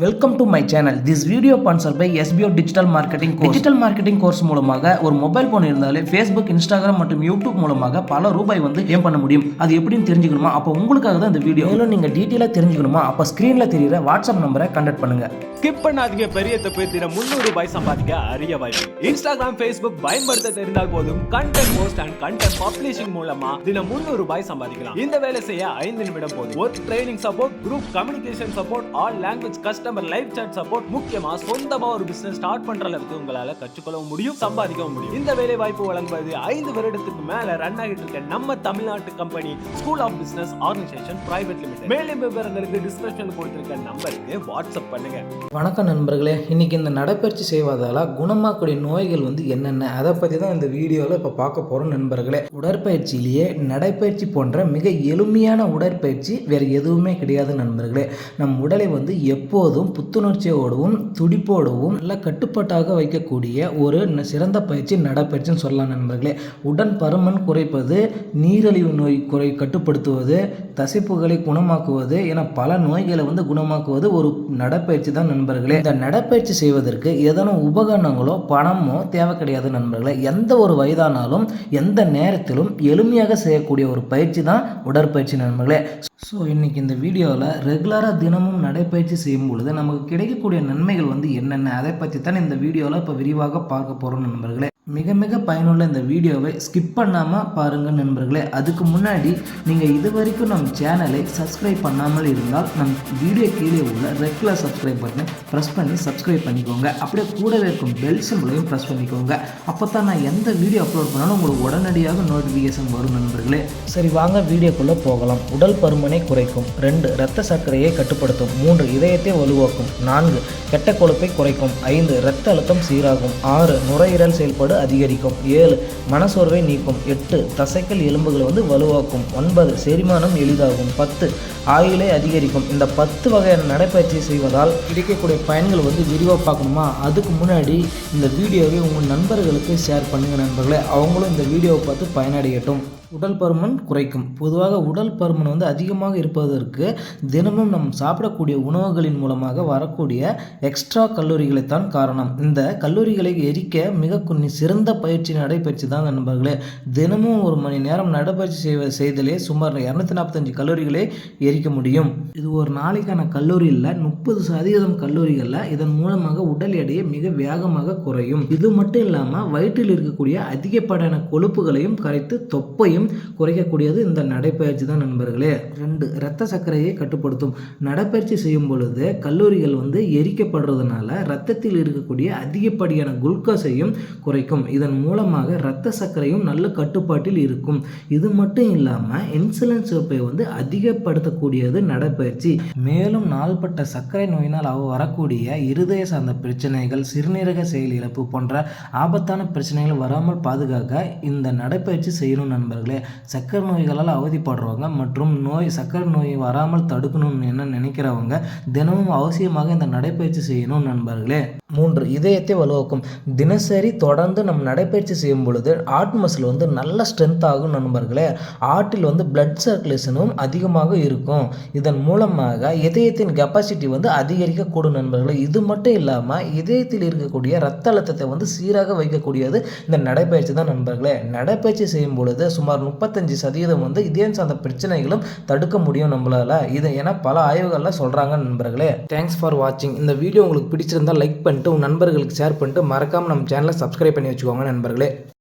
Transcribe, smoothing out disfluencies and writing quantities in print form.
Welcome to my channel. This video sponsored by SBO digital marketing course. Digital marketing course மூலமாக ஒரு mobile phone இருந்தாலே Facebook, Instagram மற்றும் YouTube மூலமாக பல ரூபாய் ஏம் பண்ண முடியும். அது எப்படின்னு தெரிஞ்சுக்கணுமா? அப்போ உங்களுக்காக தான் இந்த வீடியோ. மேலும் நீங்க டீட்டெயிலாக தெரிஞ்சுக்கணுமா? அப்போ ஸ்கிரீன்ல தெரியுற வாட்ஸ்அப் நம்பரை கான்டாக்ட் பண்ணுங்க. ஸ்கிப் பண்ணாதீங்க. பெரிய தப்பு. தினம் 300 ரூபாய் சம்பாதிக்க அரிய வாய்ப்பு. இன்ஸ்டாகிராம், ஃபேஸ்புக் பயன்படுத்த தெரிந்தால் போதும் content post and content publishing மூலமா தினம் 300 ரூபாய் சம்பாதிக்கலாம். இந்த வேலை செய்ய 5 நிமிடம் போதும். Work training support, group communication support, all language customer live chat support, முக்கியமா சொந்தமா ஒரு பிசினஸ் ஸ்டார்ட் பண்ற அளவுக்கு உங்களால கற்றுக்கொள்ளவும் முடியும், சம்பாதிக்கவும் முடியும். இந்த வேலை வாய்ப்பு வழங்குவது 5 வருடத்துக்கு மேல ரன் ஆகிட்டு இருக்க நம்ம தமிழ்நாட்டு company school of business organisation private limited. மேலும் விவரங்களுக்கு டிஸ்கிரிப்ஷன் கொடுத்திருக்க நம்பருக்கு வாட்ஸ்அப் பண்ணுங்க. வணக்கம் நண்பர்களே. இன்னைக்கு இந்த நடைப்பயிற்சி செய்வதால் குணமாக்கக்கூடிய நோய்கள் என்னென்ன, அதை பற்றி தான் இந்த வீடியோவில் இப்போ பார்க்க போகிறோம் நண்பர்களே. உடற்பயிற்சியிலேயே நடைப்பயிற்சி போன்ற மிக எளிமையான உடற்பயிற்சி வேறு எதுவுமே கிடையாது நண்பர்களே. நம் உடலை எப்போதும் புத்துணர்ச்சியோடவும் துடிப்போடவும் நல்ல கட்டுப்பாட்டாக வைக்கக்கூடிய ஒரு சிறந்த பயிற்சி நடைப்பயிற்சின்னு சொல்லலாம் நண்பர்களே. உடன் பருமன் குறைப்பது, நீரிழிவு நோய் கட்டுப்படுத்துவது, தசைப்புகளை குணமாக்குவது என பல நோய்களை குணமாக்குவது ஒரு நடைப்பயிற்சி தான் நண்பர்களே. இந்த நடைப்பயிற்சி செய்வதற்கு ஏதேனும் உபகரணங்களோ பணமோ தேவை கிடையாது நண்பர்களே. எந்த ஒரு வயதானாலும் எந்த நேரத்திலும் எளிமையாக செய்யக்கூடிய ஒரு பயிற்சி தான் உடற்பயிற்சி நண்பர்களே. ஸோ இன்றைக்கி இந்த வீடியோவில் ரெகுலராக தினமும் நடைப்பயிற்சி செய்யும் பொழுது நமக்கு கிடைக்கக்கூடிய நன்மைகள் என்னென்ன, அதை பற்றி தான் இந்த வீடியோவில் இப்போ விரிவாக பார்க்க போகிறோம் நண்பர்களே. மிக மிக பயனுள்ள இந்த வீடியோவை ஸ்கிப் பண்ணாமல் பாருங்கள் நண்பர்களே. அதுக்கு முன்னாடி நீங்கள் இது வரைக்கும் நம்ம சேனலை சப்ஸ்கிரைப் பண்ணாமல் இருந்தால் நம் வீடியோ கீழே உள்ள ரெட் கலர் சப்ஸ்கிரைப் பட்டனை ப்ரெஸ் பண்ணி சப்ஸ்கிரைப் பண்ணிக்கோங்க. அப்படியே கூடவே இருக்கும் பெல் சிம்பளையும் ப்ரெஸ் பண்ணிக்கோங்க. அப்போ தான் நான் எந்த வீடியோ அப்லோட் பண்ணாலும் உங்களுக்கு உடனடியாக நோட்டிஃபிகேஷன் வரும் நண்பர்களே. சரி வாங்க வீடியோக்குள்ளே போகலாம். உடல் பருமனை குறைக்கும். 2 இரத்த சர்க்கரையை கட்டுப்படுத்தும். 3 இதயத்தை வலுவாக்கும். 4 கெட்ட கொழுப்பை குறைக்கும். 5 இரத்த அழுத்தம் சீராகும். 6 நுரையீரல் செயல்பாடு அதிகரிக்கும். 7 மனசோர்வை நீக்கும். 8 தசைகள் எலும்புகளை வலுவாக்கும். 9 செரிமானம் எளிதாகும். 10 ஆயுளை அதிகரிக்கும். இந்த 10 வகையான நடைப்பயிற்சி செய்வதால் கிடைக்கக்கூடிய பயன்கள் விரிவாக பார்க்கணுமா? அதுக்கு முன்னாடி இந்த வீடியோவை உங்கள் நண்பர்களுக்கு ஷேர் பண்ணுங்கள் நண்பர்களே. அவங்களும் இந்த வீடியோவை பார்த்து பயனடையட்டும். உடல் பருமன் குறைக்கும். பொதுவாக உடல் பருமன் அதிகமாக இருப்பதற்கு தினமும் நம் சாப்பிடக்கூடிய உணவுகளின் மூலமாக வரக்கூடிய எக்ஸ்ட்ரா கல்லூரிகளைத்தான் காரணம். இந்த கல்லூரிகளை எரிக்க மிக சிறந்த பயிற்சி நடைப்பயிற்சி தான் நண்பர்களே. தினமும் 1 மணி நேரம் நடைப்பயிற்சி செய்தலே சுமார் 245 கல்லூரிகளை எரிக்க முடியும். இது ஒரு நாளைக்கான கல்லூரியில் 30% கல்லூரிகளில் இதன் மூலமாக உடல் எடையை மிக வேகமாக குறையும். இது மட்டும் இல்லாமல் வயிற்றில் இருக்கக்கூடிய அதிகப்படியான கொழுப்புகளையும் கரைத்து தொப்பையும் குறைக்கக்கூடியது இந்த நடைப்பயிற்சி தான் நண்பர்களே. 2 இரத்த சர்க்கரையை கட்டுப்படுத்தும். நடைப்பயிற்சி செய்யும் பொழுது கல்லூரிகள் எரிக்கப்படுறதுனால இரத்தத்தில் இருக்கக்கூடிய அதிகப்படியான குளுக்கோஸையும் குறைக்கும். இதன் மூலமாக இரத்த சர்க்கரையும் நல்ல கட்டுப்பாட்டில் இருக்கும். இது மட்டும் இல்லாமல் இன்சுலின் சுரப்பை அதிகப்படுத்தக்கூடியது நடைப்பயிற்சி. மேலும் நாள்பட்ட சர்க்கரை நோயினால் வரக்கூடிய இருதய சார்ந்த பிரச்சனைகள், சிறுநீரக செயல் இழப்பு போன்ற ஆபத்தான பிரச்சனைகள் வராமல் பாதுகாக்க இந்த நடைப்பயிற்சி செய்யணும் நண்பர்களே. சர்க்கரை நோய்களால் அவதிப்படுறவங்க மற்றும் சர்க்கரை நோய் வராமல் தடுக்கணும்னு நினைக்கிறவங்க தினமும் அவசியமாக இந்த நடைப்பயிற்சி செய்யணும் நண்பர்களே. 3 இதயத்தை வலுவாக்கும். தினசரி தொடர்ந்து நம் நடைப்பயிற்சி செய்யும் பொழுது ஹார்ட் மசில் நல்ல ஸ்ட்ரென்த் ஆகும் நண்பர்களே. ஹார்ட்டில் பிளட் சர்க்குலேஷனும் அதிகமாக இருக்கும். இதன் மூலமாக இதயத்தின் கெப்பாசிட்டி அதிகரிக்கக்கூடும் நண்பர்களே. இது மட்டும் இல்லாமல் இதயத்தில் இருக்கக்கூடிய இரத்த அழுத்தத்தை சீராக வைக்கக்கூடியது இந்த நடைப்பயிற்சி தான் நண்பர்களே. நடைப்பயிற்சி செய்யும் பொழுது சுமார் 35% இதயம் சார்ந்த பிரச்சனைகளும் தடுக்க முடியும் நம்மளால. இது என பல ஆய்வுகளில் சொல்றாங்க நண்பர்களே. தேங்க்ஸ் ஃபார் வாட்சிங். இந்த வீடியோ உங்களுக்கு பிடிச்சிருந்தா லைக் பண்ணிட்டு உங்க நண்பர்களுக்கு ஷேர் பண்ணிட்டு மறக்காம நம்ம சேனலை சப்ஸ்கிரைப் பண்ணி வச்சுக்கோங்க நண்பர்களே.